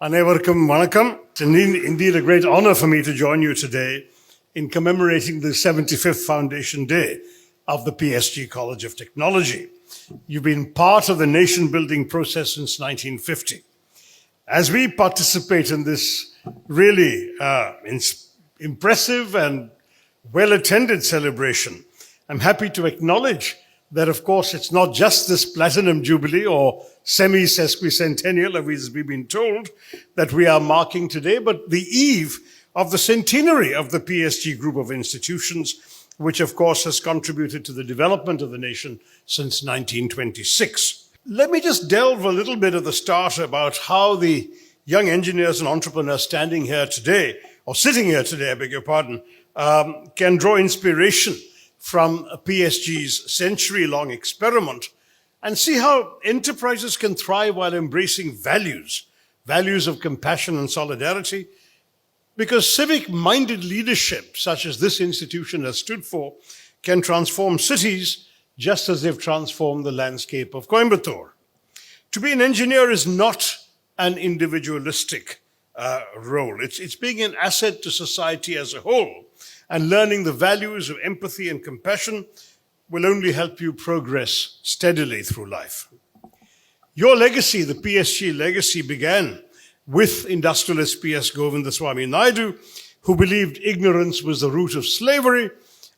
Anevarkum Vanakkam. It's indeed a great honor for me to join you today in commemorating the 75th Foundation Day of the PSG College of Technology. You've been part of the nation-building process since 1950. As we participate in this really impressive and well-attended celebration, I'm happy to acknowledge that, of course, it's not just this Platinum Jubilee or semi-sesquicentennial, as we've been told, that we are marking today, but the eve of the centenary of the PSG group of institutions, which, of course, has contributed to the development of the nation since 1926. Let me just delve a little bit at the start about how the young engineers and entrepreneurs standing here today, or sitting here today, I beg your pardon, can draw inspiration from PSG's century-long experiment and see how enterprises can thrive while embracing values of compassion and solidarity, because civic-minded leadership, such as this institution has stood for, can transform cities just as they've transformed the landscape of Coimbatore. To be an engineer is not an individualistic role. It's being an asset to society as a whole, and learning the values of empathy and compassion will only help you progress steadily through life. Your legacy, the PSG legacy, began with industrialist P.S. Govindaswamy Naidu, who believed ignorance was the root of slavery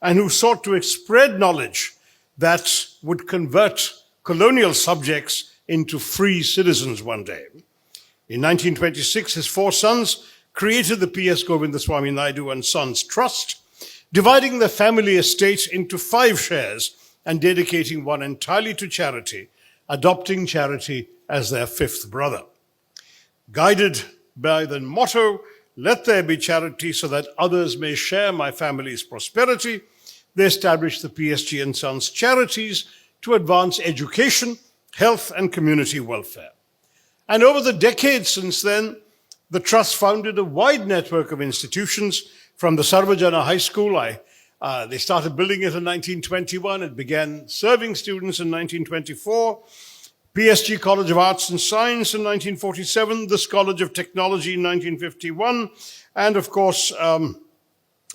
and who sought to spread knowledge that would convert colonial subjects into free citizens one day. In 1926, his four sons created the P.S. Govindaswamy Naidu and Sons Trust, dividing the family estate into 5 shares and dedicating one entirely to charity, adopting charity as their 5th brother. Guided by the motto, "Let there be charity so that others may share my family's prosperity," they established the PSG and Sons Charities to advance education, health, and community welfare. And over the decades since then, the Trust founded a wide network of institutions from the Sarvajana High School. They started building it in 1921. It began serving students in 1924. PSG College of Arts and Science in 1947, this College of Technology in 1951. And of course, I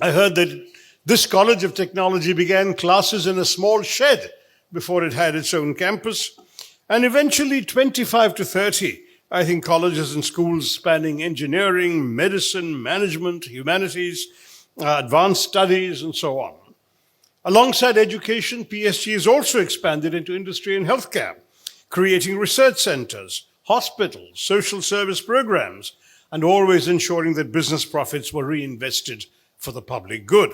heard that this College of Technology began classes in a small shed before it had its own campus. And eventually 25 to 30, I think, colleges and schools spanning engineering, medicine, management, humanities, advanced studies, and so on. Alongside education, PSG has also expanded into industry and healthcare, creating research centers, hospitals, social service programs, and always ensuring that business profits were reinvested for the public good.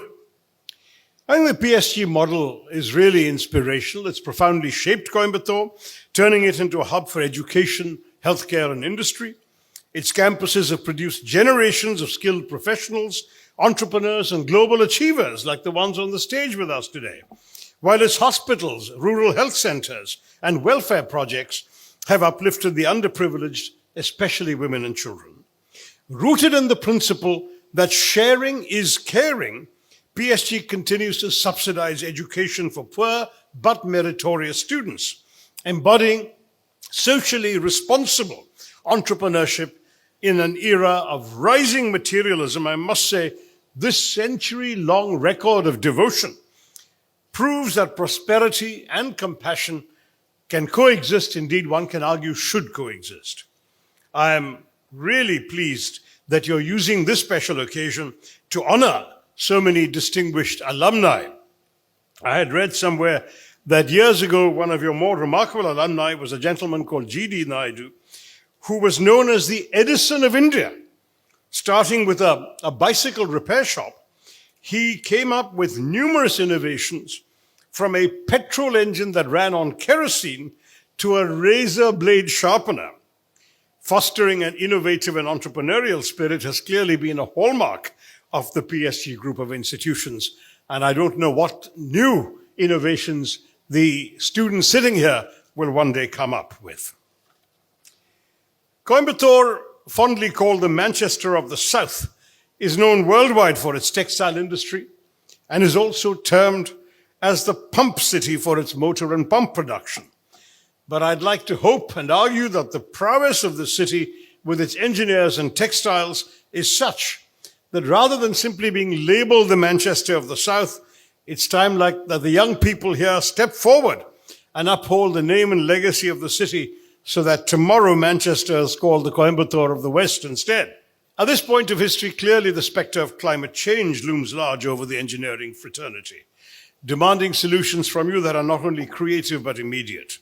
I think the PSG model is really inspirational. It's profoundly shaped Coimbatore, turning it into a hub for education, healthcare, and industry. Its campuses have produced generations of skilled professionals, entrepreneurs, and global achievers like the ones on the stage with us today, while its hospitals, rural health centers, and welfare projects have uplifted the underprivileged, especially women and children. Rooted in the principle that sharing is caring, PSG continues to subsidize education for poor but meritorious students, embodying socially responsible entrepreneurship in an era of rising materialism. I must say, this century-long record of devotion proves that prosperity and compassion can coexist. Indeed, one can argue should coexist. I am really pleased that you're using this special occasion to honor so many distinguished alumni. I had read somewhere that years ago, one of your more remarkable alumni was a gentleman called G.D. Naidu, who was known as the Edison of India. Starting with a bicycle repair shop, he came up with numerous innovations, from a petrol engine that ran on kerosene to a razor blade sharpener. Fostering an innovative and entrepreneurial spirit has clearly been a hallmark of the PSG group of institutions. And I don't know what new innovations the students sitting here will one day come up with. Coimbatore, fondly called the Manchester of the South, is known worldwide for its textile industry and is also termed as the pump city for its motor and pump production. But I'd like to hope and argue that the prowess of the city with its engineers and textiles is such that rather than simply being labeled the Manchester of the South, it's time that the young people here step forward and uphold the name and legacy of the city so that tomorrow Manchester is called the Coimbatore of the West instead. At this point of history, clearly the spectre of climate change looms large over the engineering fraternity, demanding solutions from you that are not only creative but immediate.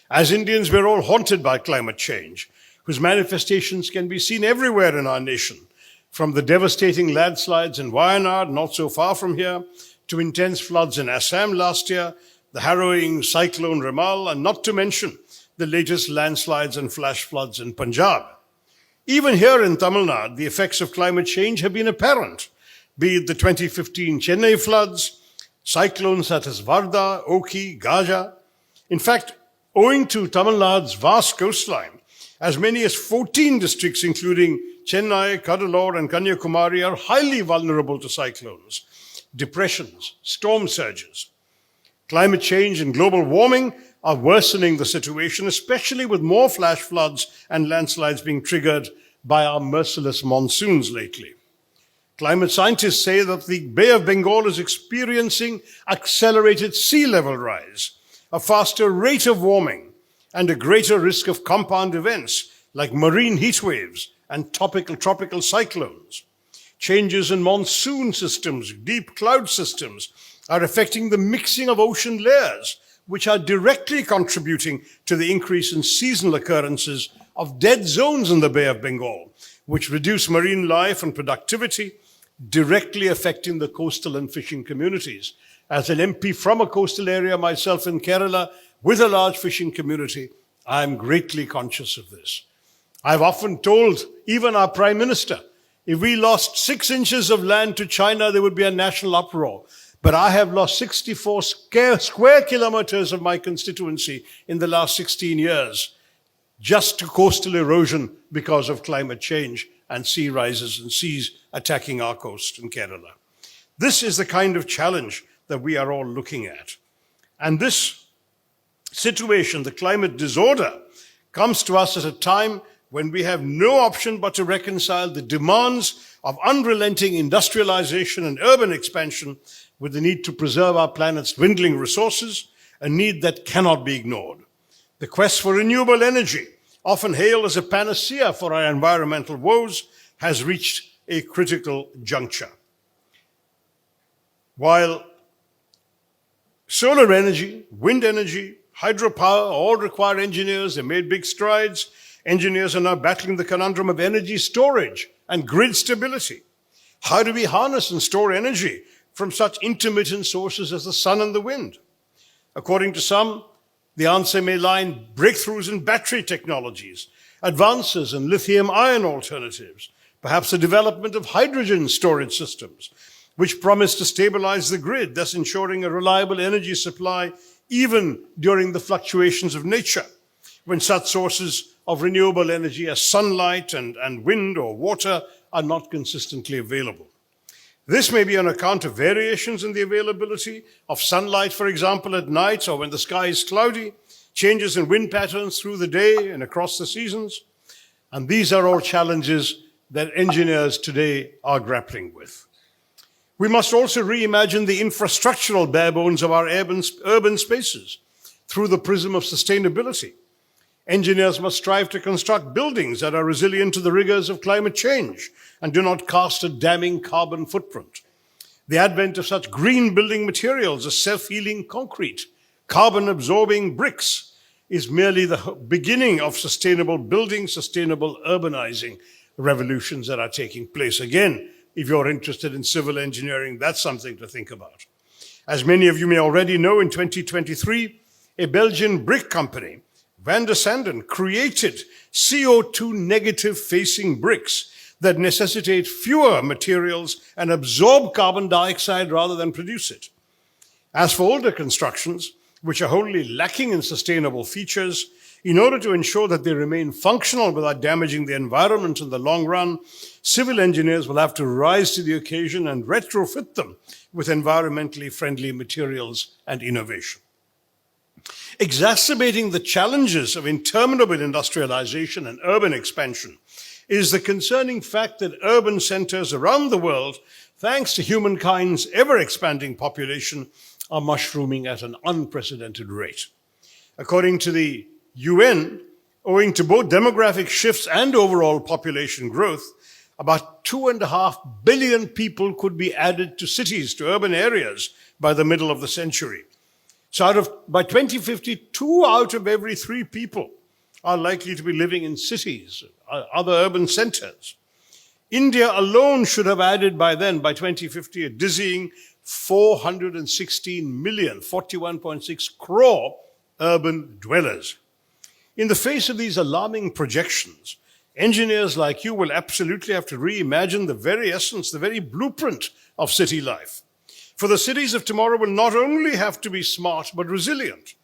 As Indians, we're all haunted by climate change, whose manifestations can be seen everywhere in our nation, from the devastating landslides in Wayanad, not so far from here, to intense floods in Assam last year, the harrowing cyclone Ramal, and not to mention the latest landslides and flash floods in Punjab. Even here in Tamil Nadu, the effects of climate change have been apparent, be it the 2015 Chennai floods, cyclones such as Varda, Oki, Gaja. In fact, owing to Tamil Nadu's vast coastline, as many as 14 districts, including Chennai, Kadalur, and Kanyakumari, are highly vulnerable to cyclones, depressions, storm surges. Climate change and global warming are worsening the situation, especially with more flash floods and landslides being triggered by our merciless monsoons lately. Climate scientists say that the Bay of Bengal is experiencing accelerated sea level rise, a faster rate of warming, and a greater risk of compound events like marine heat waves and tropical cyclones. Changes in monsoon systems, deep cloud systems, are affecting the mixing of ocean layers, which are directly contributing to the increase in seasonal occurrences of dead zones in the Bay of Bengal, which reduce marine life and productivity, directly affecting the coastal and fishing communities. As an MP from a coastal area myself in Kerala, with a large fishing community, I am greatly conscious of this. I've often told even our Prime Minister, if we lost 6 inches of land to China, there would be a national uproar. But I have lost 64 square kilometers of my constituency in the last 16 years just to coastal erosion because of climate change and sea rises and seas attacking our coast in Kerala. This is the kind of challenge that we are all looking at. And this situation, the climate disorder, comes to us at a time when we have no option but to reconcile the demands of unrelenting industrialization and urban expansion with the need to preserve our planet's dwindling resources, a need that cannot be ignored. The quest for renewable energy, often hailed as a panacea for our environmental woes, has reached a critical juncture. While solar energy, wind energy, hydropower all require engineers, they made big strides. Engineers are now battling the conundrum of energy storage and grid stability. How do we harness and store energy from such intermittent sources as the sun and the wind? According to some, the answer may lie in breakthroughs in battery technologies, advances in lithium-ion alternatives, perhaps the development of hydrogen storage systems, which promise to stabilize the grid, thus ensuring a reliable energy supply even during the fluctuations of nature, when such sources of renewable energy as sunlight and wind or water are not consistently available. This may be on account of variations in the availability of sunlight, for example, at night or when the sky is cloudy, changes in wind patterns through the day and across the seasons. And these are all challenges that engineers today are grappling with. We must also reimagine the infrastructural bare bones of our urban spaces through the prism of sustainability. Engineers must strive to construct buildings that are resilient to the rigors of climate change and do not cast a damning carbon footprint. The advent of such green building materials as self-healing concrete, carbon-absorbing bricks, is merely the beginning of sustainable building, sustainable urbanizing revolutions that are taking place. Again, if you're interested in civil engineering, that's something to think about. As many of you may already know, in 2023, a Belgian brick company, Van der Sanden, created CO2 negative facing bricks that necessitate fewer materials and absorb carbon dioxide rather than produce it. As for older constructions, which are wholly lacking in sustainable features, in order to ensure that they remain functional without damaging the environment in the long run, civil engineers will have to rise to the occasion and retrofit them with environmentally friendly materials and innovation. Exacerbating the challenges of interminable industrialization and urban expansion is the concerning fact that urban centers around the world, thanks to humankind's ever-expanding population, are mushrooming at an unprecedented rate. According to the UN, owing to both demographic shifts and overall population growth, about 2.5 billion people could be added to cities, to urban areas, by the middle of the century. So by 2050, 2 out of every 3 people are likely to be living in cities, other urban centers. India alone should have added by then, by 2050, a dizzying 416 million, 41.6 crore urban dwellers. In the face of these alarming projections, engineers like you will absolutely have to reimagine the very essence, the very blueprint of city life. For the cities of tomorrow will not only have to be smart, but resilient,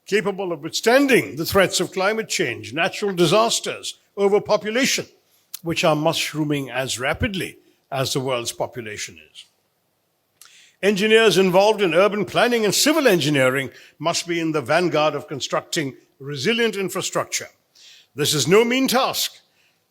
capable of withstanding the threats of climate change, natural disasters, overpopulation, which are mushrooming as rapidly as the world's population is. Engineers involved in urban planning and civil engineering must be in the vanguard of constructing resilient infrastructure. This is no mean task,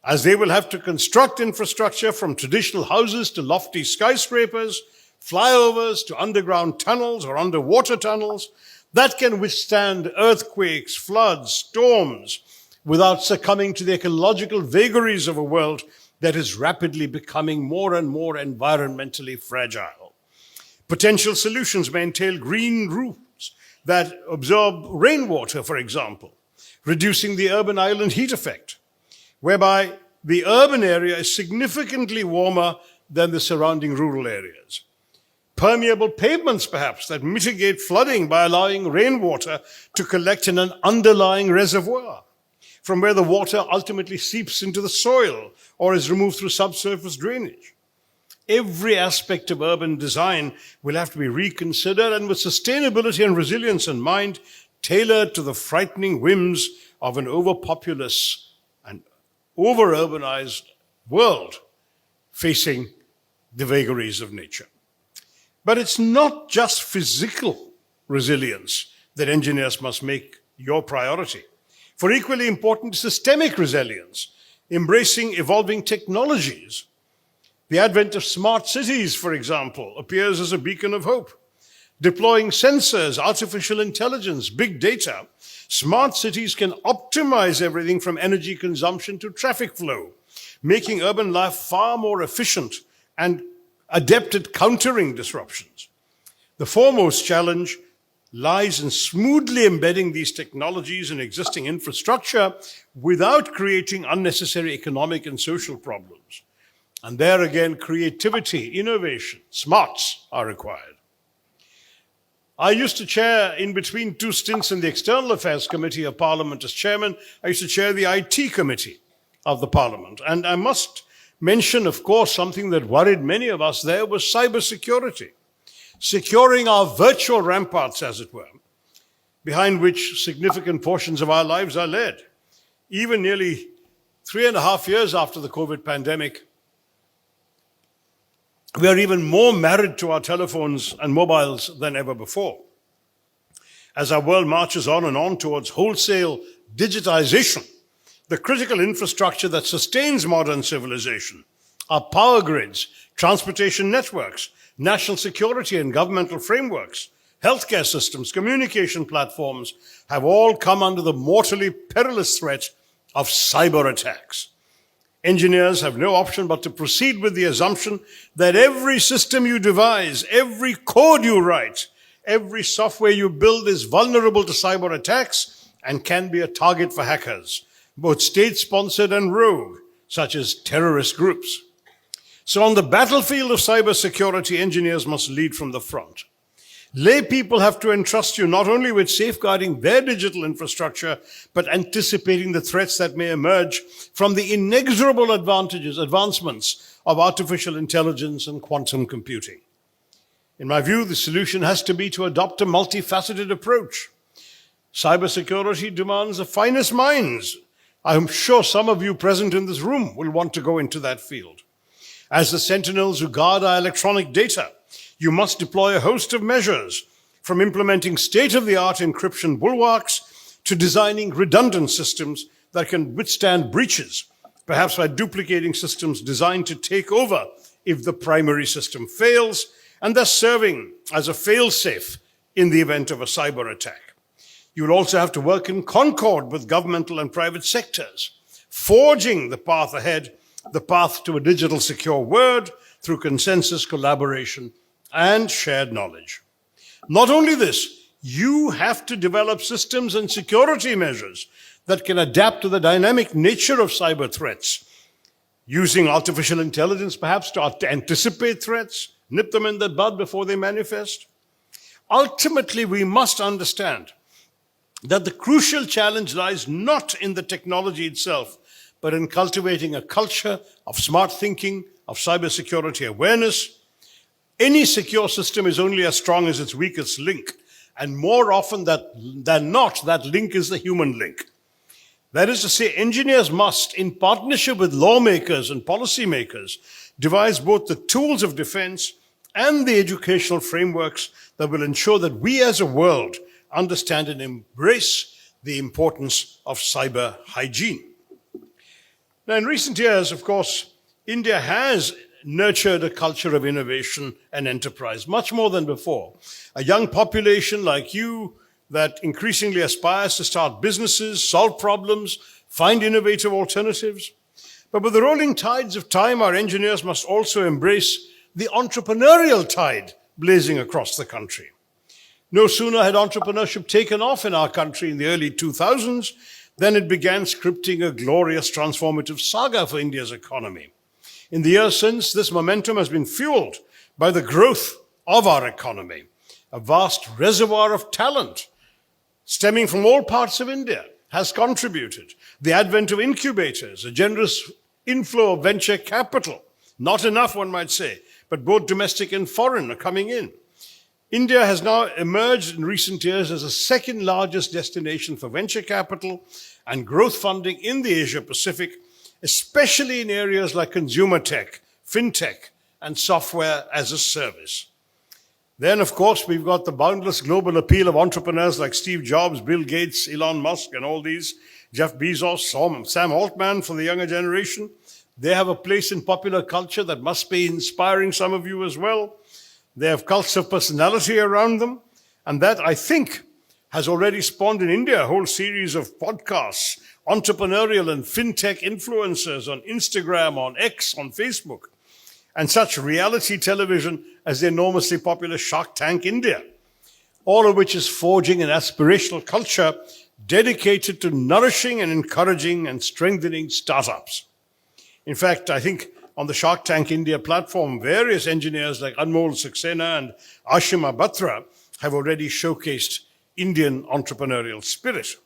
as they will have to construct infrastructure from traditional houses to lofty skyscrapers, flyovers to underground tunnels or underwater tunnels that can withstand earthquakes, floods, storms, without succumbing to the ecological vagaries of a world that is rapidly becoming more and more environmentally fragile. Potential solutions may entail green roofs that absorb rainwater, for example, reducing the urban island heat effect, whereby the urban area is significantly warmer than the surrounding rural areas. Permeable pavements, perhaps, that mitigate flooding by allowing rainwater to collect in an underlying reservoir, from where the water ultimately seeps into the soil or is removed through subsurface drainage. Every aspect of urban design will have to be reconsidered, and with sustainability and resilience in mind, tailored to the frightening whims of an overpopulous and over-urbanized world facing the vagaries of nature. But it's not just physical resilience that engineers must make your priority. For equally important, systemic resilience, embracing evolving technologies. The advent of smart cities, for example, appears as a beacon of hope. Deploying sensors, artificial intelligence, big data, smart cities can optimize everything from energy consumption to traffic flow, making urban life far more efficient and adept at countering disruptions. The foremost challenge lies in smoothly embedding these technologies in existing infrastructure without creating unnecessary economic and social problems. And there again, creativity, innovation, smarts are required. I used to chair, in between 2 stints in the External Affairs Committee of Parliament as chairman, I used to chair the IT Committee of the Parliament. And I must mention, of course, something that worried many of us there was cybersecurity. Securing our virtual ramparts, as it were, behind which significant portions of our lives are led. Even nearly 3.5 years after the COVID pandemic, we are even more married to our telephones and mobiles than ever before. As our world marches on and on towards wholesale digitization, the critical infrastructure that sustains modern civilization, our power grids, transportation networks, national security and governmental frameworks, healthcare systems, communication platforms, have all come under the mortally perilous threat of cyber attacks. Engineers have no option but to proceed with the assumption that every system you devise, every code you write, every software you build is vulnerable to cyber attacks and can be a target for hackers, both state-sponsored and rogue, such as terrorist groups. So on the battlefield of cybersecurity, engineers must lead from the front. Lay people have to entrust you not only with safeguarding their digital infrastructure, but anticipating the threats that may emerge from the inexorable advancements of artificial intelligence and quantum computing. In my view, the solution has to be to adopt a multifaceted approach. Cybersecurity demands the finest minds. I'm sure some of you present in this room will want to go into that field. As the sentinels who guard our electronic data, you must deploy a host of measures from implementing state-of-the-art encryption bulwarks to designing redundant systems that can withstand breaches, perhaps by duplicating systems designed to take over if the primary system fails, and thus serving as a fail-safe in the event of a cyber attack. You will also have to work in concord with governmental and private sectors, forging the path ahead, the path to a digital secure world through consensus, collaboration, and shared knowledge. Not only this, you have to develop systems and security measures that can adapt to the dynamic nature of cyber threats, using artificial intelligence perhaps to anticipate threats, nip them in the bud before they manifest. Ultimately, we must understand that the crucial challenge lies not in the technology itself, but in cultivating a culture of smart thinking, of cybersecurity awareness. Any secure system is only as strong as its weakest link, and more often than not, that link is the human link. That is to say, engineers must, in partnership with lawmakers and policymakers, devise both the tools of defense and the educational frameworks that will ensure that we as a world understand and embrace the importance of cyber hygiene. Now, in recent years, of course, India has nurtured a culture of innovation and enterprise, much more than before. A young population like you that increasingly aspires to start businesses, solve problems, find innovative alternatives. But with the rolling tides of time, our engineers must also embrace the entrepreneurial tide blazing across the country. No sooner had entrepreneurship taken off in our country in the early 2000s than it began scripting a glorious transformative saga for India's economy. In the years since, this momentum has been fueled by the growth of our economy. A vast reservoir of talent stemming from all parts of India has contributed. The advent of incubators, a generous inflow of venture capital, not enough, one might say, but both domestic and foreign are coming in. India has now emerged in recent years as the second largest destination for venture capital and growth funding in the Asia Pacific, especially in areas like consumer tech, fintech, and software as a service. Then, of course, we've got the boundless global appeal of entrepreneurs like Steve Jobs, Bill Gates, Elon Musk, and all these, Jeff Bezos, Sam Altman for the younger generation. They have a place in popular culture that must be inspiring some of you as well. They have cults of personality around them. And that, I think, has already spawned in India a whole series of podcasts, entrepreneurial and fintech influencers on Instagram, on X, on Facebook, and such reality television as the enormously popular Shark Tank India, all of which is forging an aspirational culture dedicated to nourishing and encouraging and strengthening startups. In fact, I think on the Shark Tank India platform, various engineers like Anmol Saxena and Ashima Batra have already showcased Indian entrepreneurial spirit.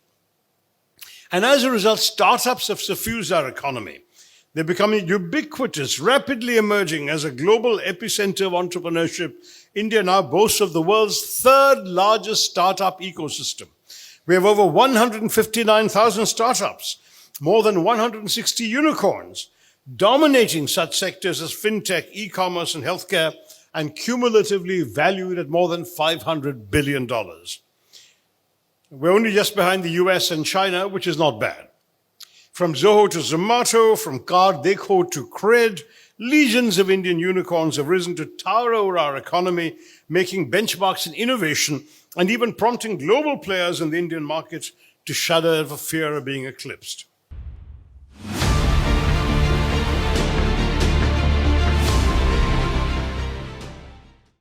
And as a result, startups have suffused our economy. They're becoming ubiquitous, rapidly emerging as a global epicenter of entrepreneurship. India now boasts of the world's third largest startup ecosystem. We have over 159,000 startups, more than 160 unicorns, dominating such sectors as fintech, e-commerce, and healthcare, and cumulatively valued at more than $500 billion. We're only just behind the US and China, which is not bad. From Zoho to Zomato, from Card Dekho to Cred, legions of Indian unicorns have risen to tower over our economy, making benchmarks in innovation and even prompting global players in the Indian market to shudder for fear of being eclipsed.